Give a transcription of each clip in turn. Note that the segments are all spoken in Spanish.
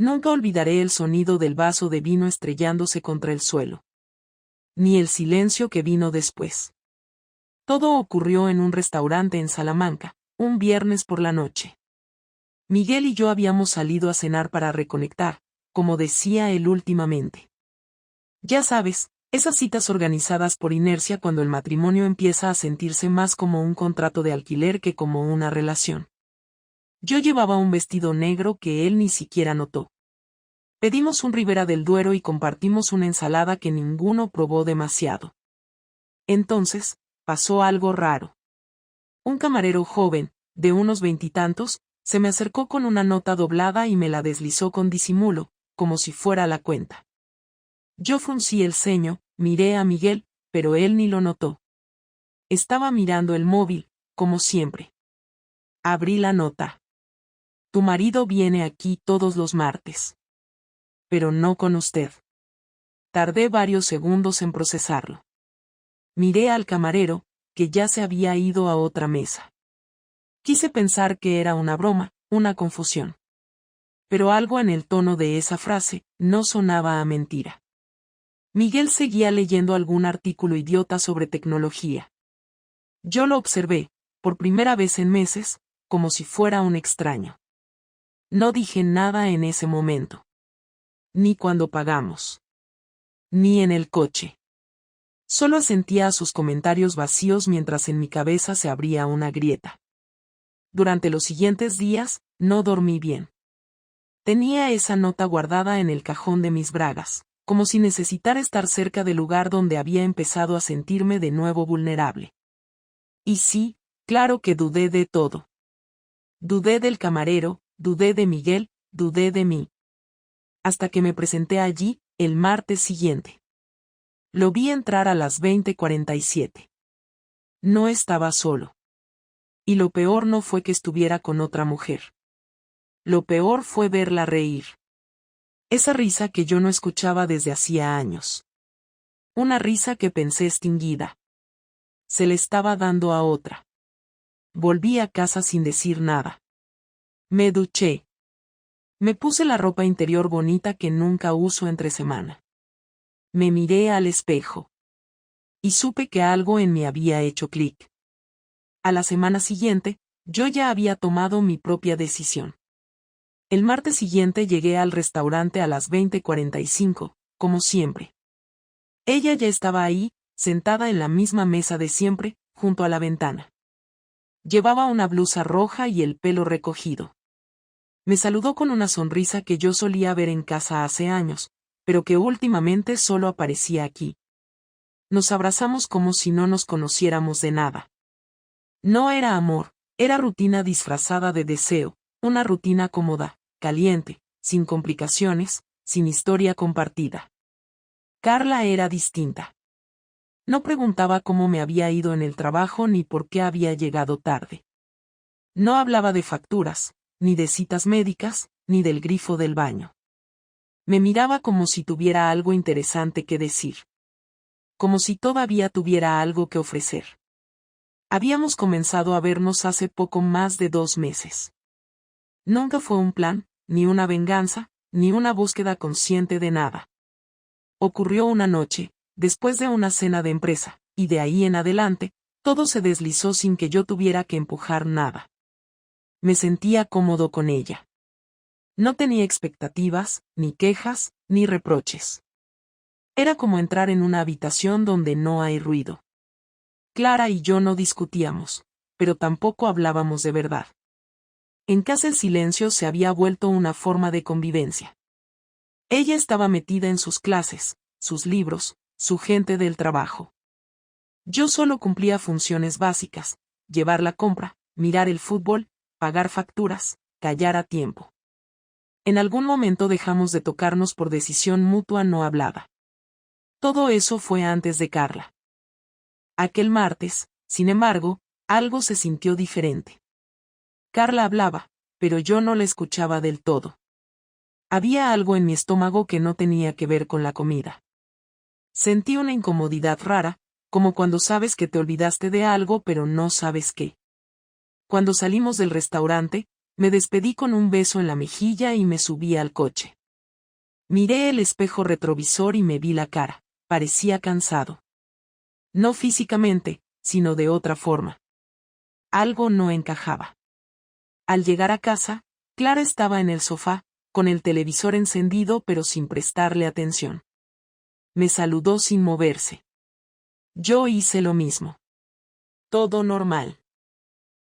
Nunca olvidaré el sonido del vaso de vino estrellándose contra el suelo. Ni el silencio que vino después. Todo ocurrió en un restaurante en Salamanca, un viernes por la noche. Miguel y yo habíamos salido a cenar para reconectar, como decía él últimamente. Ya sabes, esas citas organizadas por inercia cuando el matrimonio empieza a sentirse más como un contrato de alquiler que como una relación. Yo llevaba un vestido negro que él ni siquiera notó. Pedimos un Ribera del Duero y compartimos una ensalada que ninguno probó demasiado. Entonces, pasó algo raro. Un camarero joven, de unos veintitantos, se me acercó con una nota doblada y me la deslizó con disimulo, como si fuera la cuenta. Yo fruncí el ceño, miré a Miguel, pero él ni lo notó. Estaba mirando el móvil, como siempre. Abrí la nota. Tu marido viene aquí todos los martes. Pero no con usted. Tardé varios segundos en procesarlo. Miré al camarero, que ya se había ido a otra mesa. Quise pensar que era una broma, una confusión. Pero algo en el tono de esa frase no sonaba a mentira. Miguel seguía leyendo algún artículo idiota sobre tecnología. Yo lo observé, por primera vez en meses, como si fuera un extraño. No dije nada en ese momento. Ni cuando pagamos. Ni en el coche. Solo asentía a sus comentarios vacíos mientras en mi cabeza se abría una grieta. Durante los siguientes días, no dormí bien. Tenía esa nota guardada en el cajón de mis bragas, como si necesitara estar cerca del lugar donde había empezado a sentirme de nuevo vulnerable. Y sí, claro que dudé de todo. Dudé del camarero, dudé de Miguel, dudé de mí. Hasta que me presenté allí, el martes siguiente. Lo vi entrar a las 20:47. No estaba solo. Y lo peor no fue que estuviera con otra mujer. Lo peor fue verla reír. Esa risa que yo no escuchaba desde hacía años. Una risa que pensé extinguida. Se le estaba dando a otra. Volví a casa sin decir nada. Me duché. Me puse la ropa interior bonita que nunca uso entre semana. Me miré al espejo. Y supe que algo en mí había hecho clic. A la semana siguiente, yo ya había tomado mi propia decisión. El martes siguiente llegué al restaurante a las 20:45, como siempre. Ella ya estaba ahí, sentada en la misma mesa de siempre, junto a la ventana. Llevaba una blusa roja y el pelo recogido. Me saludó con una sonrisa que yo solía ver en casa hace años, pero que últimamente solo aparecía aquí. Nos abrazamos como si no nos conociéramos de nada. No era amor, era rutina disfrazada de deseo, una rutina cómoda, caliente, sin complicaciones, sin historia compartida. Carla era distinta. No preguntaba cómo me había ido en el trabajo ni por qué había llegado tarde. No hablaba de facturas, ni de citas médicas, ni del grifo del baño. Me miraba como si tuviera algo interesante que decir. Como si todavía tuviera algo que ofrecer. Habíamos comenzado a vernos hace poco más de 2 meses. Nunca fue un plan, ni una venganza, ni una búsqueda consciente de nada. Ocurrió una noche, después de una cena de empresa, y de ahí en adelante, todo se deslizó sin que yo tuviera que empujar nada. Me sentía cómodo con ella. No tenía expectativas, ni quejas, ni reproches. Era como entrar en una habitación donde no hay ruido. Clara y yo no discutíamos, pero tampoco hablábamos de verdad. En casa el silencio se había vuelto una forma de convivencia. Ella estaba metida en sus clases, sus libros, su gente del trabajo. Yo solo cumplía funciones básicas, llevar la compra, mirar el fútbol, pagar facturas, callar a tiempo. En algún momento dejamos de tocarnos por decisión mutua no hablada. Todo eso fue antes de Carla. Aquel martes, sin embargo, algo se sintió diferente. Carla hablaba, pero yo no la escuchaba del todo. Había algo en mi estómago que no tenía que ver con la comida. Sentí una incomodidad rara, como cuando sabes que te olvidaste de algo pero no sabes qué. Cuando salimos del restaurante, Me despedí con un beso en la mejilla y me subí al coche. Miré el espejo retrovisor y me vi la cara. Parecía cansado. No físicamente, sino de otra forma. Algo no encajaba. Al llegar a casa, Clara estaba en el sofá, con el televisor encendido pero sin prestarle atención. Me saludó sin moverse. Yo hice lo mismo. Todo normal.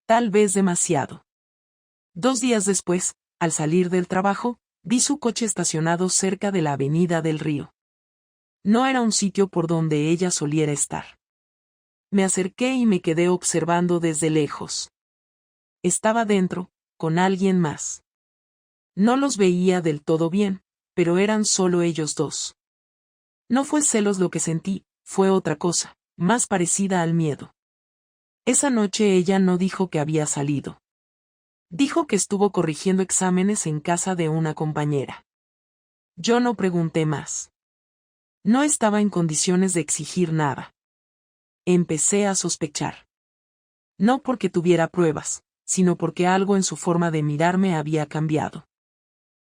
Tal vez demasiado. 2 días después, al salir del trabajo, vi su coche estacionado cerca de la Avenida del Río. No era un sitio por donde ella soliera estar. Me acerqué y me quedé observando desde lejos. Estaba dentro, con alguien más. No los veía del todo bien, pero eran solo ellos dos. No fue celos lo que sentí, fue otra cosa, más parecida al miedo. Esa noche ella no dijo que había salido. Dijo que estuvo corrigiendo exámenes en casa de una compañera. Yo no pregunté más. No estaba en condiciones de exigir nada. Empecé a sospechar. No porque tuviera pruebas, sino porque algo en su forma de mirarme había cambiado.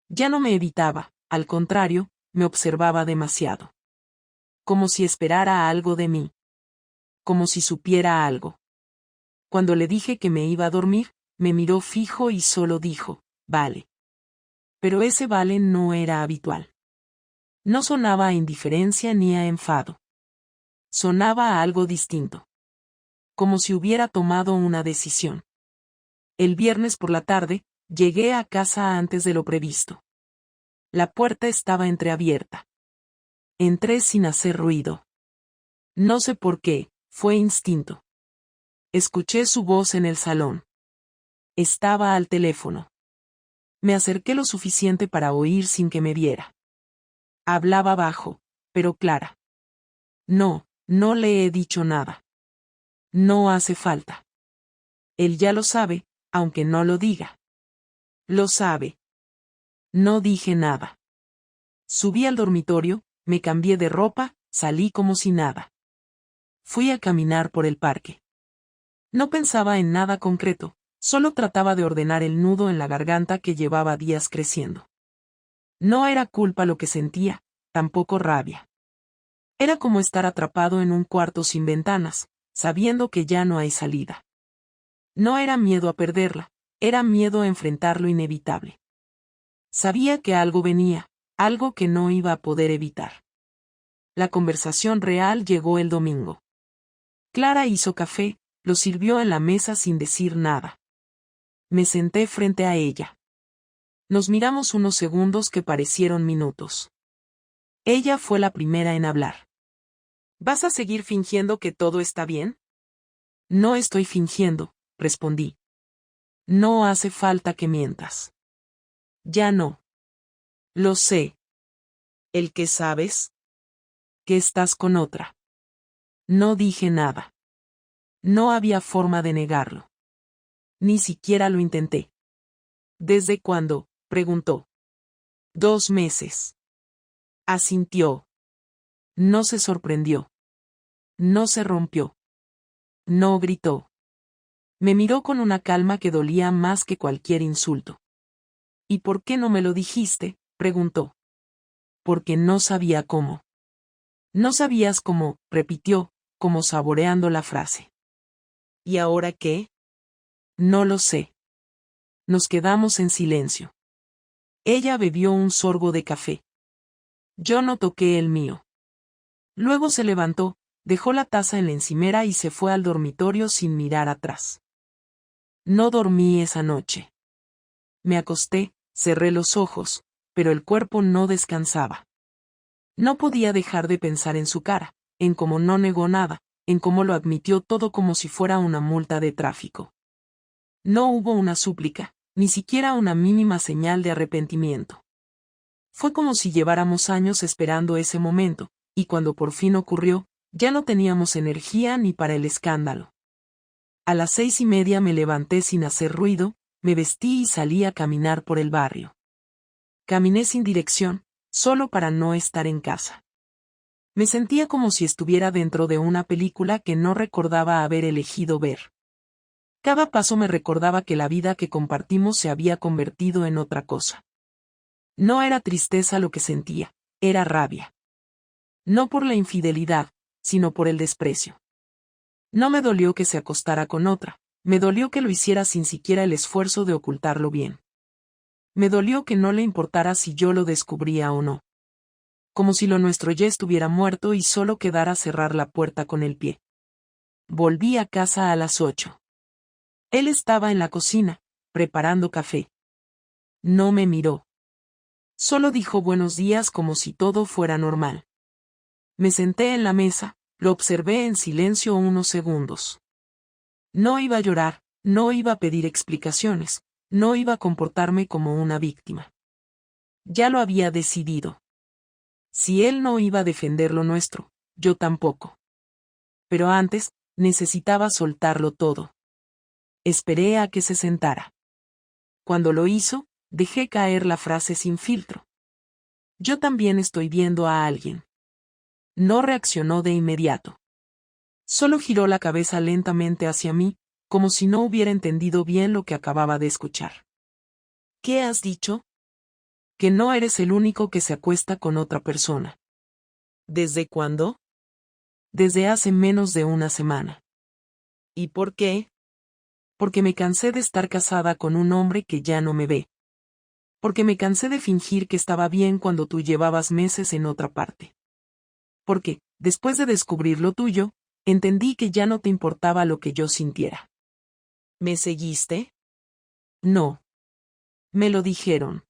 Ya no me evitaba, al contrario, me observaba demasiado. Como si esperara algo de mí. Como si supiera algo. Cuando le dije que me iba a dormir, me miró fijo y solo dijo, vale. Pero ese vale no era habitual. No sonaba a indiferencia ni a enfado. Sonaba a algo distinto. Como si hubiera tomado una decisión. El viernes por la tarde, llegué a casa antes de lo previsto. La puerta estaba entreabierta. Entré sin hacer ruido. No sé por qué, fue instinto. Escuché su voz en el salón. Estaba al teléfono. Me acerqué lo suficiente para oír sin que me viera. Hablaba bajo, pero clara. No, no le he dicho nada. No hace falta. Él ya lo sabe, aunque no lo diga. Lo sabe. No dije nada. Subí al dormitorio, me cambié de ropa, salí como si nada. Fui a caminar por el parque. No pensaba en nada concreto, solo trataba de ordenar el nudo en la garganta que llevaba días creciendo. No era culpa lo que sentía, tampoco rabia. Era como estar atrapado en un cuarto sin ventanas, sabiendo que ya no hay salida. No era miedo a perderla, era miedo a enfrentar lo inevitable. Sabía que algo venía, algo que no iba a poder evitar. La conversación real llegó el domingo. Clara hizo café, lo sirvió en la mesa sin decir nada. Me senté frente a ella. Nos miramos unos segundos que parecieron minutos. Ella fue la primera en hablar. ¿Vas a seguir fingiendo que todo está bien? No estoy fingiendo, respondí. No hace falta que mientas. Ya no. Lo sé. ¿El qué sabes? Que estás con otra. No dije nada. No había forma de negarlo. Ni siquiera lo intenté. ¿Desde cuándo?, preguntó. 2 meses. Asintió. No se sorprendió. No se rompió. No gritó. Me miró con una calma que dolía más que cualquier insulto. ¿Y por qué no me lo dijiste?, preguntó. Porque no sabía cómo. No sabías cómo, repitió, como saboreando la frase. ¿Y ahora qué? No lo sé. Nos quedamos en silencio. Ella bebió un sorbo de café. Yo no toqué el mío. Luego se levantó, dejó la taza en la encimera y se fue al dormitorio sin mirar atrás. No dormí esa noche. Me acosté, cerré los ojos, pero el cuerpo no descansaba. No podía dejar de pensar en su cara, en cómo no negó nada, en cómo lo admitió todo como si fuera una multa de tráfico. No hubo una súplica, ni siquiera una mínima señal de arrepentimiento. Fue como si lleváramos años esperando ese momento, y cuando por fin ocurrió, ya no teníamos energía ni para el escándalo. A las 6:30 me levanté sin hacer ruido, me vestí y salí a caminar por el barrio. Caminé sin dirección, solo para no estar en casa. Me sentía como si estuviera dentro de una película que no recordaba haber elegido ver. Cada paso me recordaba que la vida que compartimos se había convertido en otra cosa. No era tristeza lo que sentía, era rabia. No por la infidelidad, sino por el desprecio. No me dolió que se acostara con otra, me dolió que lo hiciera sin siquiera el esfuerzo de ocultarlo bien. Me dolió que no le importara si yo lo descubría o no. Como si lo nuestro ya estuviera muerto y solo quedara cerrar la puerta con el pie. Volví a casa a las 8. Él estaba en la cocina, preparando café. No me miró. Solo dijo buenos días como si todo fuera normal. Me senté en la mesa, lo observé en silencio unos segundos. No iba a llorar, no iba a pedir explicaciones, no iba a comportarme como una víctima. Ya lo había decidido. Si él no iba a defender lo nuestro, yo tampoco. Pero antes, necesitaba soltarlo todo. Esperé a que se sentara. Cuando lo hizo, dejé caer la frase sin filtro. Yo también estoy viendo a alguien. No reaccionó de inmediato. Solo giró la cabeza lentamente hacia mí, como si no hubiera entendido bien lo que acababa de escuchar. ¿Qué has dicho? Que no eres el único que se acuesta con otra persona. ¿Desde cuándo? Desde hace menos de una semana. ¿Y por qué? Porque me cansé de estar casada con un hombre que ya no me ve. Porque me cansé de fingir que estaba bien cuando tú llevabas meses en otra parte. Porque, después de descubrir lo tuyo, entendí que ya no te importaba lo que yo sintiera. ¿Me seguiste? No. Me lo dijeron.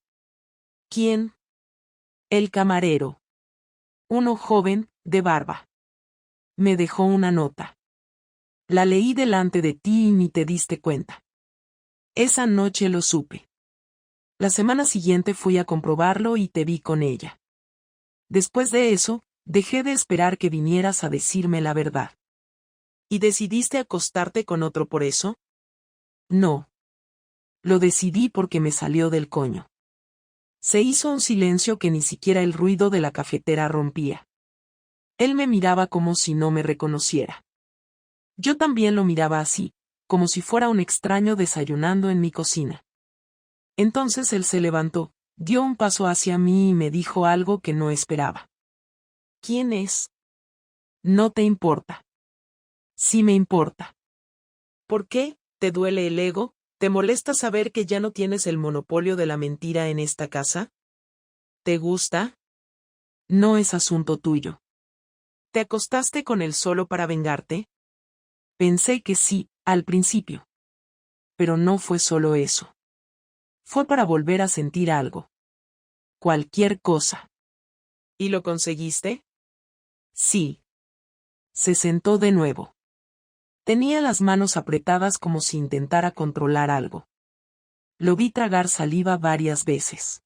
¿Quién? El camarero. Uno joven, de barba. Me dejó una nota. La leí delante de ti y ni te diste cuenta. Esa noche lo supe. La semana siguiente fui a comprobarlo y te vi con ella. Después de eso, dejé de esperar que vinieras a decirme la verdad. ¿Y decidiste acostarte con otro por eso? No. Lo decidí porque me salió del coño. Se hizo un silencio que ni siquiera el ruido de la cafetera rompía. Él me miraba como si no me reconociera. Yo también lo miraba así, como si fuera un extraño desayunando en mi cocina. Entonces él se levantó, dio un paso hacia mí y me dijo algo que no esperaba. ¿Quién es? No te importa. Sí me importa. ¿Por qué? ¿Te duele el ego? ¿Te molesta saber que ya no tienes el monopolio de la mentira en esta casa? ¿Te gusta? No es asunto tuyo. ¿Te acostaste con él solo para vengarte? Pensé que sí, al principio. Pero no fue solo eso. Fue para volver a sentir algo. Cualquier cosa. ¿Y lo conseguiste? Sí. Se sentó de nuevo. Tenía las manos apretadas como si intentara controlar algo. Lo vi tragar saliva varias veces.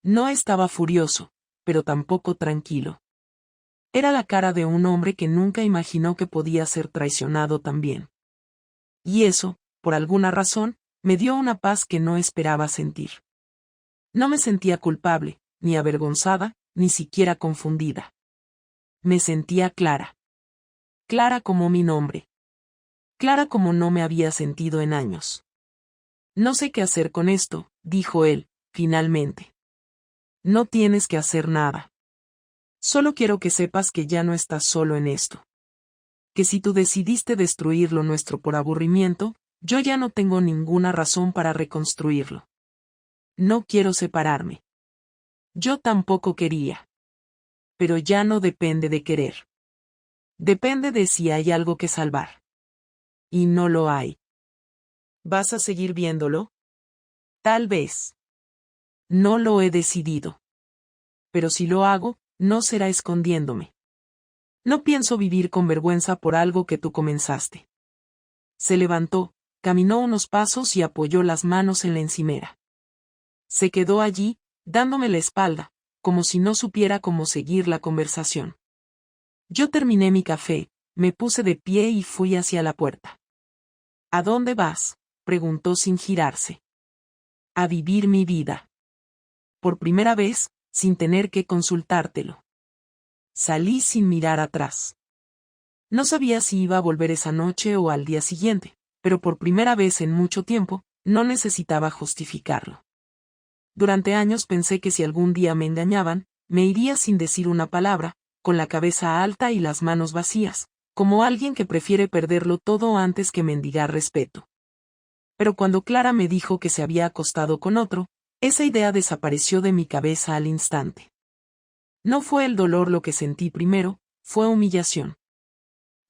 No estaba furioso, pero tampoco tranquilo. Era la cara de un hombre que nunca imaginó que podía ser traicionado también. Y eso, por alguna razón, me dio una paz que no esperaba sentir. No me sentía culpable, ni avergonzada, ni siquiera confundida. Me sentía clara. Clara como mi nombre. Clara como no me había sentido en años. No sé qué hacer con esto, dijo él, finalmente. No tienes que hacer nada. Solo quiero que sepas que ya no estás solo en esto. Que si tú decidiste destruir lo nuestro por aburrimiento, yo ya no tengo ninguna razón para reconstruirlo. No quiero separarme. Yo tampoco quería. Pero ya no depende de querer. Depende de si hay algo que salvar. Y no lo hay. ¿Vas a seguir viéndolo? Tal vez. No lo he decidido. Pero si lo hago, no será escondiéndome. No pienso vivir con vergüenza por algo que tú comenzaste. Se levantó, caminó unos pasos y apoyó las manos en la encimera. Se quedó allí, dándome la espalda, como si no supiera cómo seguir la conversación. Yo terminé mi café, me puse de pie y fui hacia la puerta. ¿A dónde vas?, preguntó sin girarse. A vivir mi vida. Por primera vez, sin tener que consultártelo. Salí sin mirar atrás. No sabía si iba a volver esa noche o al día siguiente, pero por primera vez en mucho tiempo, no necesitaba justificarlo. Durante años pensé que si algún día me engañaban, me iría sin decir una palabra, con la cabeza alta y las manos vacías, como alguien que prefiere perderlo todo antes que mendigar respeto. Pero cuando Clara me dijo que se había acostado con otro, esa idea desapareció de mi cabeza al instante. No fue el dolor lo que sentí primero, fue humillación.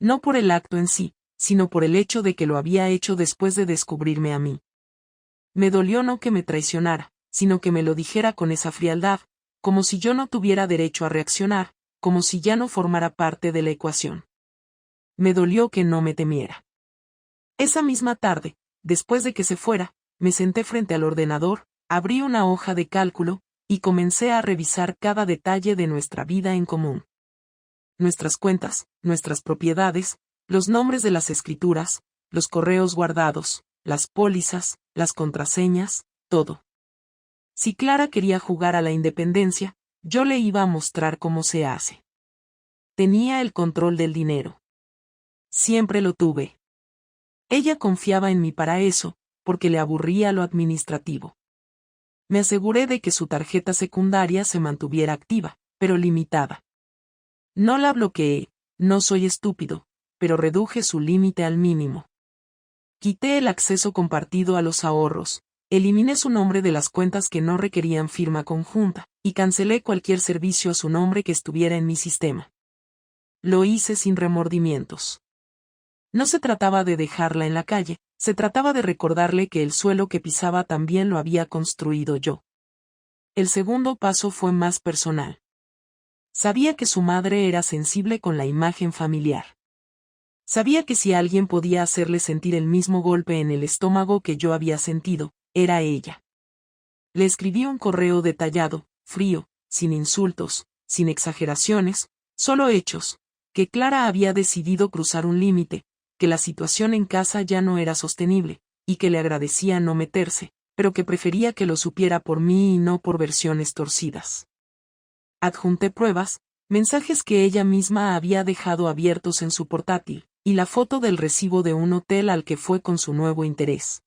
No por el acto en sí, sino por el hecho de que lo había hecho después de descubrirme a mí. Me dolió no que me traicionara, sino que me lo dijera con esa frialdad, como si yo no tuviera derecho a reaccionar, como si ya no formara parte de la ecuación. Me dolió que no me temiera. Esa misma tarde, después de que se fuera, me senté frente al ordenador, abrí una hoja de cálculo, y comencé a revisar cada detalle de nuestra vida en común. Nuestras cuentas, nuestras propiedades, los nombres de las escrituras, los correos guardados, las pólizas, las contraseñas, todo. Si Clara quería jugar a la independencia, yo le iba a mostrar cómo se hace. Tenía el control del dinero. Siempre lo tuve. Ella confiaba en mí para eso, porque le aburría lo administrativo. Me aseguré de que su tarjeta secundaria se mantuviera activa, pero limitada. No la bloqueé, no soy estúpido, pero reduje su límite al mínimo. Quité el acceso compartido a los ahorros, eliminé su nombre de las cuentas que no requerían firma conjunta, y cancelé cualquier servicio a su nombre que estuviera en mi sistema. Lo hice sin remordimientos. No se trataba de dejarla en la calle, se trataba de recordarle que el suelo que pisaba también lo había construido yo. El segundo paso fue más personal. Sabía que su madre era sensible con la imagen familiar. Sabía que si alguien podía hacerle sentir el mismo golpe en el estómago que yo había sentido, era ella. Le escribí un correo detallado, frío, sin insultos, sin exageraciones, solo hechos, que Clara había decidido cruzar un límite, que la situación en casa ya no era sostenible, y que le agradecía no meterse, pero que prefería que lo supiera por mí y no por versiones torcidas. Adjunté pruebas, mensajes que ella misma había dejado abiertos en su portátil, y la foto del recibo de un hotel al que fue con su nuevo interés.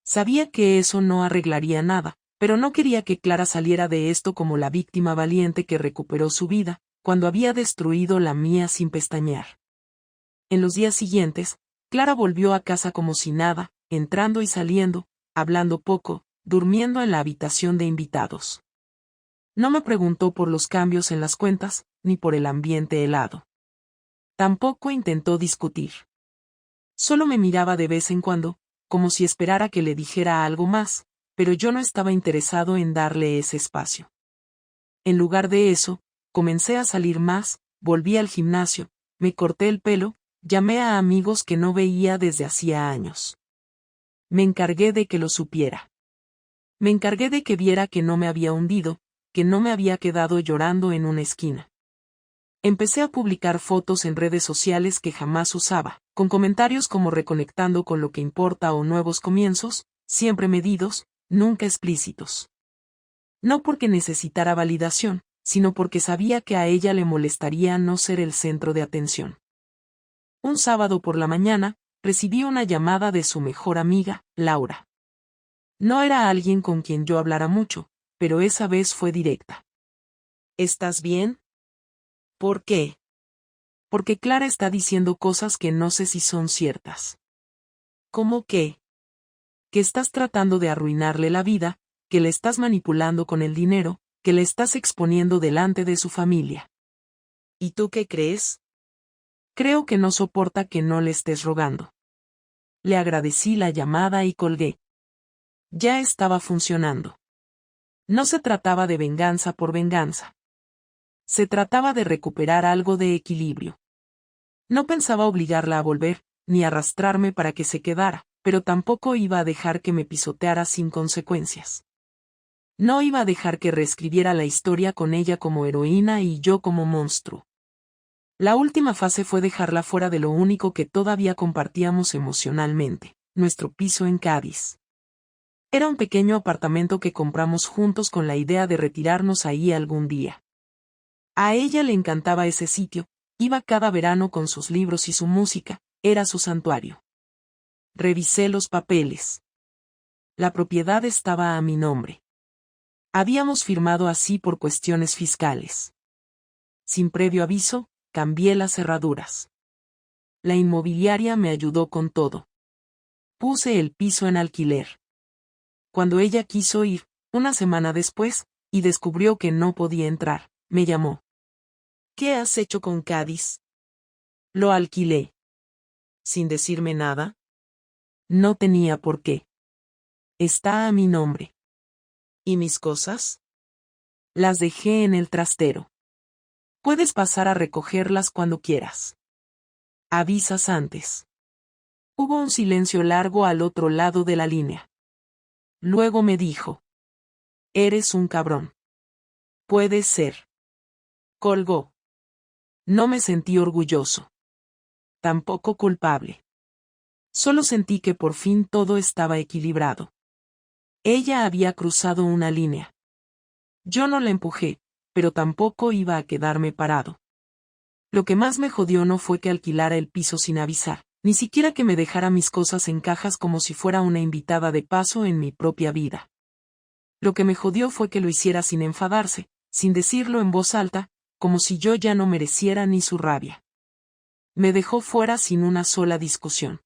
Sabía que eso no arreglaría nada, pero no quería que Clara saliera de esto como la víctima valiente que recuperó su vida, cuando había destruido la mía sin pestañear. En los días siguientes, Clara volvió a casa como si nada, entrando y saliendo, hablando poco, durmiendo en la habitación de invitados. No me preguntó por los cambios en las cuentas, ni por el ambiente helado. Tampoco intentó discutir. Solo me miraba de vez en cuando, como si esperara que le dijera algo más, pero yo no estaba interesado en darle ese espacio. En lugar de eso, comencé a salir más, volví al gimnasio, me corté el pelo, llamé a amigos que no veía desde hacía años. Me encargué de que lo supiera. Me encargué de que viera que no me había hundido, que no me había quedado llorando en una esquina. Empecé a publicar fotos en redes sociales que jamás usaba, con comentarios como reconectando con lo que importa o nuevos comienzos, siempre medidos, nunca explícitos. No porque necesitara validación, sino porque sabía que a ella le molestaría no ser el centro de atención. Un sábado por la mañana, recibí una llamada de su mejor amiga, Laura. No era alguien con quien yo hablara mucho, pero esa vez fue directa. ¿Estás bien? ¿Por qué? Porque Clara está diciendo cosas que no sé si son ciertas. ¿Cómo qué? Que estás tratando de arruinarle la vida, que le estás manipulando con el dinero, que le estás exponiendo delante de su familia. ¿Y tú qué crees? Creo que no soporta que no le estés rogando. Le agradecí la llamada y colgué. Ya estaba funcionando. No se trataba de venganza por venganza. Se trataba de recuperar algo de equilibrio. No pensaba obligarla a volver, ni arrastrarme para que se quedara, pero tampoco iba a dejar que me pisoteara sin consecuencias. No iba a dejar que reescribiera la historia con ella como heroína y yo como monstruo. La última fase fue dejarla fuera de lo único que todavía compartíamos emocionalmente, nuestro piso en Cádiz. Era un pequeño apartamento que compramos juntos con la idea de retirarnos ahí algún día. A ella le encantaba ese sitio, iba cada verano con sus libros y su música, era su santuario. Revisé los papeles. La propiedad estaba a mi nombre. Habíamos firmado así por cuestiones fiscales. Sin previo aviso, cambié las cerraduras. La inmobiliaria me ayudó con todo. Puse el piso en alquiler. Cuando ella quiso ir, una semana después, y descubrió que no podía entrar, me llamó. ¿Qué has hecho con Cádiz? Lo alquilé. ¿Sin decirme nada? No tenía por qué. Está a mi nombre. ¿Y mis cosas? Las dejé en el trastero. Puedes pasar a recogerlas cuando quieras. Avisas antes. Hubo un silencio largo al otro lado de la línea. Luego me dijo. Eres un cabrón. Puede ser. Colgó. No me sentí orgulloso. Tampoco culpable. Solo sentí que por fin todo estaba equilibrado. Ella había cruzado una línea. Yo no la empujé, pero tampoco iba a quedarme parado. Lo que más me jodió no fue que alquilara el piso sin avisar, ni siquiera que me dejara mis cosas en cajas como si fuera una invitada de paso en mi propia vida. Lo que me jodió fue que lo hiciera sin enfadarse, sin decirlo en voz alta, como si yo ya no mereciera ni su rabia. Me dejó fuera sin una sola discusión.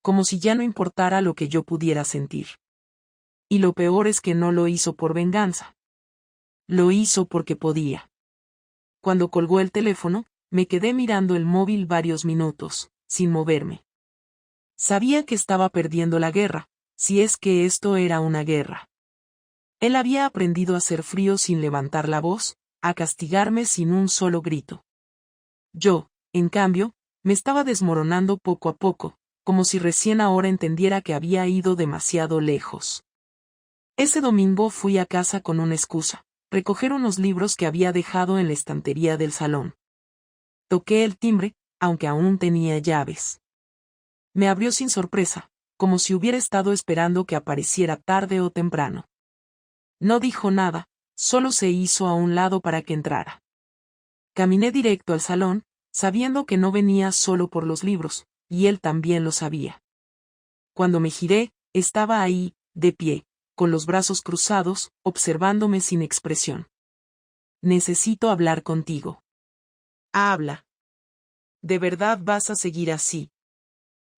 Como si ya no importara lo que yo pudiera sentir. Y lo peor es que no lo hizo por venganza. Lo hizo porque podía. Cuando colgó el teléfono, me quedé mirando el móvil varios minutos, sin moverme. Sabía que estaba perdiendo la guerra, si es que esto era una guerra. Él había aprendido a ser frío sin levantar la voz, a castigarme sin un solo grito. Yo, en cambio, me estaba desmoronando poco a poco, como si recién ahora entendiera que había ido demasiado lejos. Ese domingo fui a casa con una excusa, recoger unos libros que había dejado en la estantería del salón. Toqué el timbre, aunque aún tenía llaves. Me abrió sin sorpresa, como si hubiera estado esperando que apareciera tarde o temprano. No dijo nada, solo se hizo a un lado para que entrara. Caminé directo al salón, sabiendo que no venía solo por los libros, y él también lo sabía. Cuando me giré, estaba ahí, de pie, con los brazos cruzados, observándome sin expresión. Necesito hablar contigo. Habla. ¿De verdad vas a seguir así?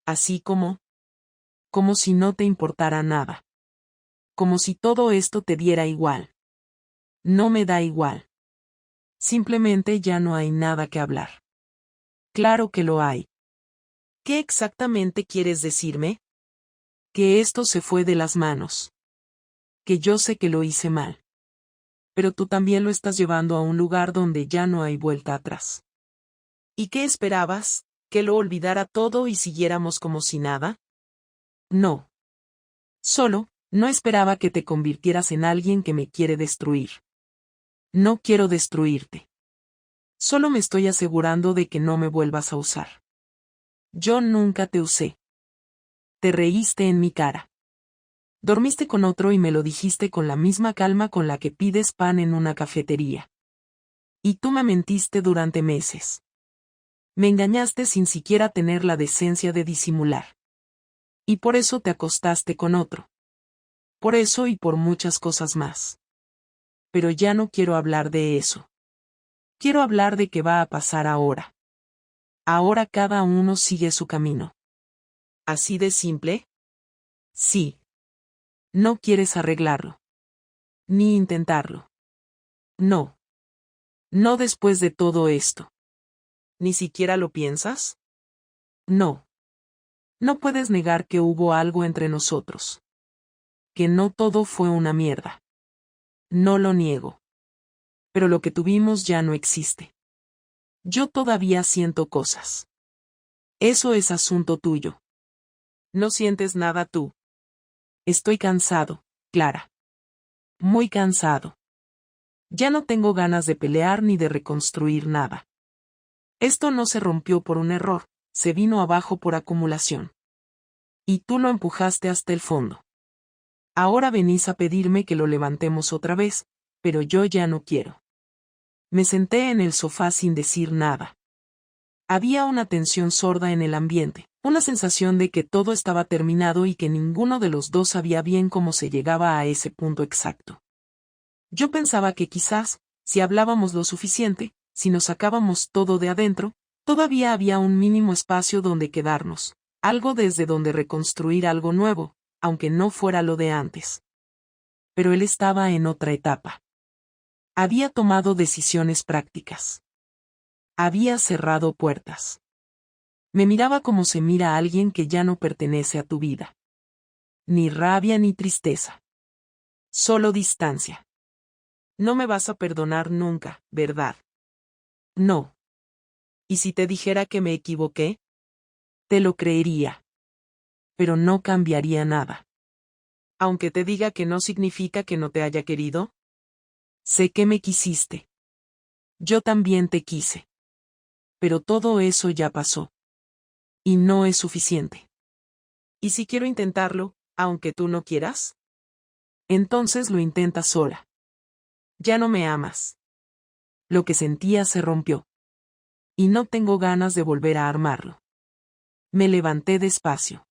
¿Así como? Como si no te importara nada. Como si todo esto te diera igual. No me da igual. Simplemente ya no hay nada que hablar. Claro que lo hay. ¿Qué exactamente quieres decirme? Que esto se fue de las manos. Que yo sé que lo hice mal. Pero tú también lo estás llevando a un lugar donde ya no hay vuelta atrás. ¿Y qué esperabas? ¿Que lo olvidara todo y siguiéramos como si nada? No. Solo, no esperaba que te convirtieras en alguien que me quiere destruir. No quiero destruirte. Solo me estoy asegurando de que no me vuelvas a usar. Yo nunca te usé. Te reíste en mi cara. Dormiste con otro y me lo dijiste con la misma calma con la que pides pan en una cafetería. Y tú me mentiste durante meses. Me engañaste sin siquiera tener la decencia de disimular. Y por eso te acostaste con otro. Por eso y por muchas cosas más. Pero ya no quiero hablar de eso. Quiero hablar de qué va a pasar ahora. Ahora cada uno sigue su camino. ¿Así de simple? Sí. No quieres arreglarlo. Ni intentarlo. No. No después de todo esto. ¿Ni siquiera lo piensas? No. No puedes negar que hubo algo entre nosotros. Que no todo fue una mierda. No lo niego. Pero lo que tuvimos ya no existe. Yo todavía siento cosas. Eso es asunto tuyo. No sientes nada tú. Estoy cansado, Clara. Muy cansado. Ya no tengo ganas de pelear ni de reconstruir nada. Esto no se rompió por un error, se vino abajo por acumulación. Y tú lo empujaste hasta el fondo. Ahora venís a pedirme que lo levantemos otra vez, pero yo ya no quiero. Me senté en el sofá sin decir nada. Había una tensión sorda en el ambiente, una sensación de que todo estaba terminado y que ninguno de los dos sabía bien cómo se llegaba a ese punto exacto. Yo pensaba que quizás, si hablábamos lo suficiente, si nos sacábamos todo de adentro, todavía había un mínimo espacio donde quedarnos, algo desde donde reconstruir algo nuevo, aunque no fuera lo de antes. Pero él estaba en otra etapa. Había tomado decisiones prácticas. Había cerrado puertas. Me miraba como se mira a alguien que ya no pertenece a tu vida. Ni rabia ni tristeza. Solo distancia. No me vas a perdonar nunca, ¿verdad? No. ¿Y si te dijera que me equivoqué? Te lo creería. Pero no cambiaría nada. Aunque te diga que no significa que no te haya querido. Sé que me quisiste. Yo también te quise. Pero todo eso ya pasó. Y no es suficiente. ¿Y si quiero intentarlo, aunque tú no quieras? Entonces lo intentas sola. Ya no me amas. Lo que sentía se rompió. Y no tengo ganas de volver a armarlo. Me levanté despacio.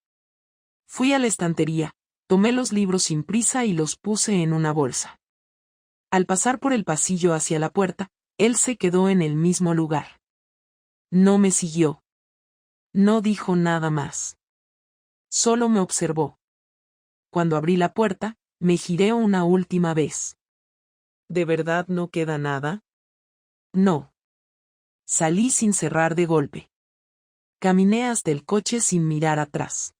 Fui a la estantería, tomé los libros sin prisa y los puse en una bolsa. Al pasar por el pasillo hacia la puerta, él se quedó en el mismo lugar. No me siguió. No dijo nada más. Solo me observó. Cuando abrí la puerta, me giré una última vez. ¿De verdad no queda nada? No. Salí sin cerrar de golpe. Caminé hasta el coche sin mirar atrás.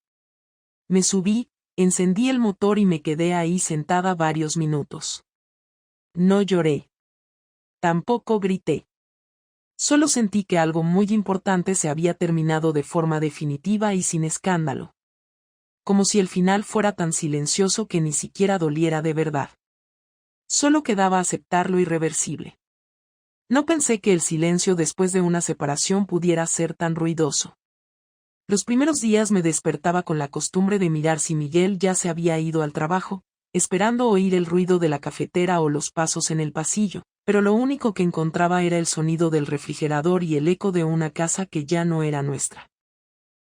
Me subí, encendí el motor y me quedé ahí sentada varios minutos. No lloré. Tampoco grité. Solo sentí que algo muy importante se había terminado de forma definitiva y sin escándalo. Como si el final fuera tan silencioso que ni siquiera doliera de verdad. Solo quedaba aceptar lo irreversible. No pensé que el silencio después de una separación pudiera ser tan ruidoso. Los primeros días me despertaba con la costumbre de mirar si Miguel ya se había ido al trabajo, esperando oír el ruido de la cafetera o los pasos en el pasillo, pero lo único que encontraba era el sonido del refrigerador y el eco de una casa que ya no era nuestra.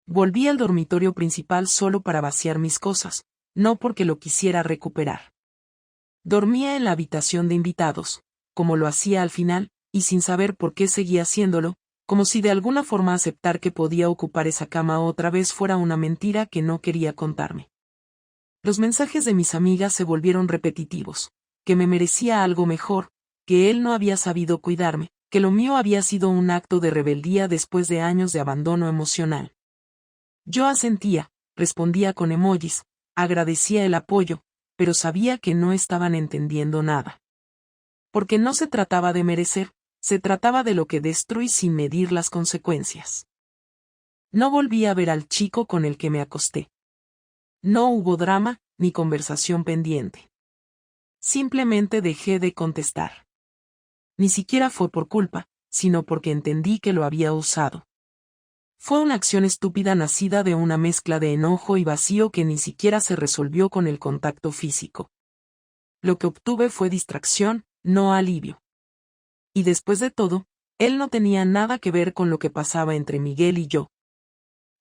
Volví al dormitorio principal solo para vaciar mis cosas, no porque lo quisiera recuperar. Dormía en la habitación de invitados, como lo hacía al final, y sin saber por qué seguía haciéndolo, como si de alguna forma aceptar que podía ocupar esa cama otra vez fuera una mentira que no quería contarme. Los mensajes de mis amigas se volvieron repetitivos, que me merecía algo mejor, que él no había sabido cuidarme, que lo mío había sido un acto de rebeldía después de años de abandono emocional. Yo asentía, respondía con emojis, agradecía el apoyo, pero sabía que no estaban entendiendo nada. Porque no se trataba de merecer, se trataba de lo que destruí sin medir las consecuencias. No volví a ver al chico con el que me acosté. No hubo drama, ni conversación pendiente. Simplemente dejé de contestar. Ni siquiera fue por culpa, sino porque entendí que lo había usado. Fue una acción estúpida nacida de una mezcla de enojo y vacío que ni siquiera se resolvió con el contacto físico. Lo que obtuve fue distracción, no alivio. Y después de todo, él no tenía nada que ver con lo que pasaba entre Miguel y yo.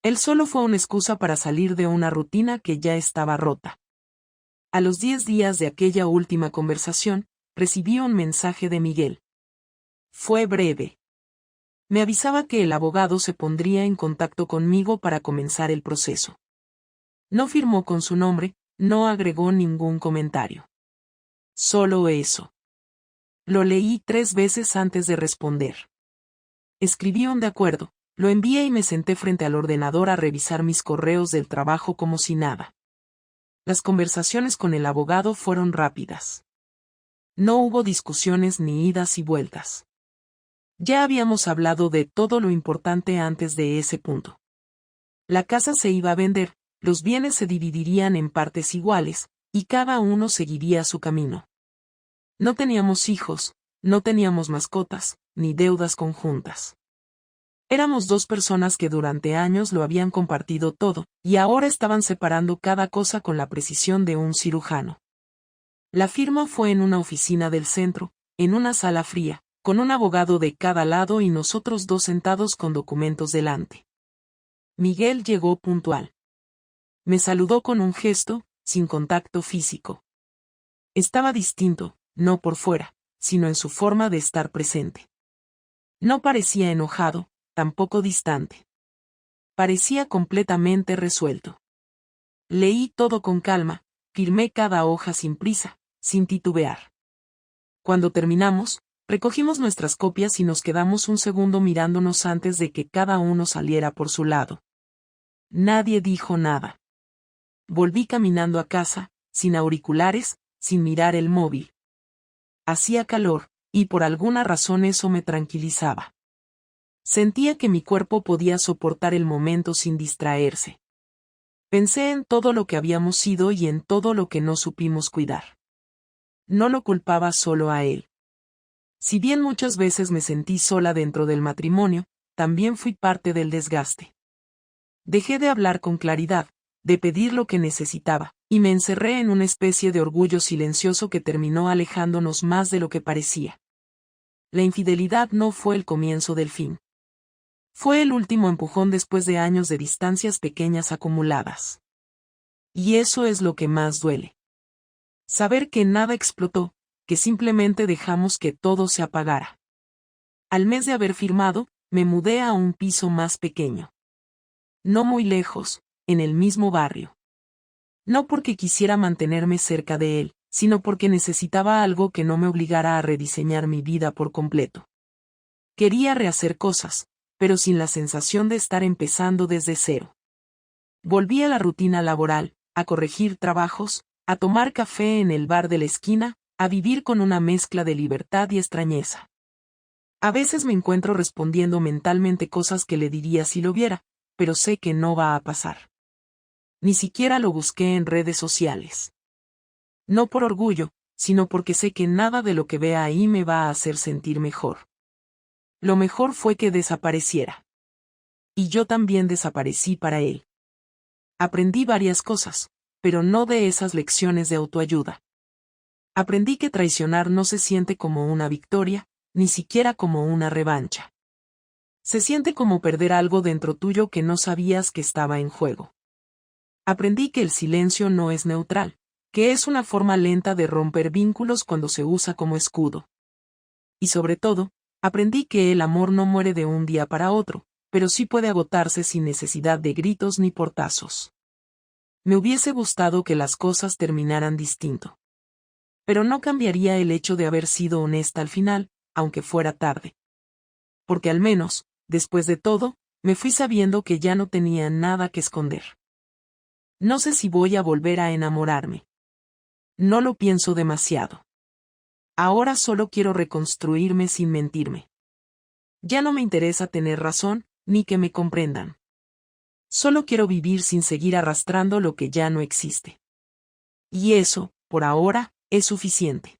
Él solo fue una excusa para salir de una rutina que ya estaba rota. A los 10 días de aquella última conversación, recibí un mensaje de Miguel. Fue breve. Me avisaba que el abogado se pondría en contacto conmigo para comenzar el proceso. No firmó con su nombre, no agregó ningún comentario. Solo eso. Lo leí 3 veces antes de responder. Escribí un de acuerdo, lo envié y me senté frente al ordenador a revisar mis correos del trabajo como si nada. Las conversaciones con el abogado fueron rápidas. No hubo discusiones ni idas y vueltas. Ya habíamos hablado de todo lo importante antes de ese punto. La casa se iba a vender, los bienes se dividirían en partes iguales, y cada uno seguiría su camino. No teníamos hijos, no teníamos mascotas, ni deudas conjuntas. Éramos 2 personas que durante años lo habían compartido todo, y ahora estaban separando cada cosa con la precisión de un cirujano. La firma fue en una oficina del centro, en una sala fría, con un abogado de cada lado y nosotros dos sentados con documentos delante. Miguel llegó puntual. Me saludó con un gesto, sin contacto físico. Estaba distinto, no por fuera, sino en su forma de estar presente. No parecía enojado, tampoco distante. Parecía completamente resuelto. Leí todo con calma, firmé cada hoja sin prisa, sin titubear. Cuando terminamos, recogimos nuestras copias y nos quedamos un segundo mirándonos antes de que cada uno saliera por su lado. Nadie dijo nada. Volví caminando a casa, sin auriculares, sin mirar el móvil. Hacía calor, y por alguna razón eso me tranquilizaba. Sentía que mi cuerpo podía soportar el momento sin distraerse. Pensé en todo lo que habíamos sido y en todo lo que no supimos cuidar. No lo culpaba solo a él. Si bien muchas veces me sentí sola dentro del matrimonio, también fui parte del desgaste. Dejé de hablar con claridad, de pedir lo que necesitaba, y me encerré en una especie de orgullo silencioso que terminó alejándonos más de lo que parecía. La infidelidad no fue el comienzo del fin. Fue el último empujón después de años de distancias pequeñas acumuladas. Y eso es lo que más duele. Saber que nada explotó, que simplemente dejamos que todo se apagara. Al mes de haber firmado, me mudé a un piso más pequeño. No muy lejos, en el mismo barrio. No porque quisiera mantenerme cerca de él, sino porque necesitaba algo que no me obligara a rediseñar mi vida por completo. Quería rehacer cosas, pero sin la sensación de estar empezando desde cero. Volví a la rutina laboral, a corregir trabajos, a tomar café en el bar de la esquina, a vivir con una mezcla de libertad y extrañeza. A veces me encuentro respondiendo mentalmente cosas que le diría si lo viera, pero sé que no va a pasar. Ni siquiera lo busqué en redes sociales. No por orgullo, sino porque sé que nada de lo que vea ahí me va a hacer sentir mejor. Lo mejor fue que desapareciera. Y yo también desaparecí para él. Aprendí varias cosas, pero no de esas lecciones de autoayuda. Aprendí que traicionar no se siente como una victoria, ni siquiera como una revancha. Se siente como perder algo dentro tuyo que no sabías que estaba en juego. Aprendí que el silencio no es neutral, que es una forma lenta de romper vínculos cuando se usa como escudo. Y sobre todo, aprendí que el amor no muere de un día para otro, pero sí puede agotarse sin necesidad de gritos ni portazos. Me hubiese gustado que las cosas terminaran distinto. Pero no cambiaría el hecho de haber sido honesta al final, aunque fuera tarde. Porque al menos, después de todo, me fui sabiendo que ya no tenía nada que esconder. No sé si voy a volver a enamorarme. No lo pienso demasiado. Ahora solo quiero reconstruirme sin mentirme. Ya no me interesa tener razón, ni que me comprendan. Solo quiero vivir sin seguir arrastrando lo que ya no existe. Y eso, por ahora, es suficiente.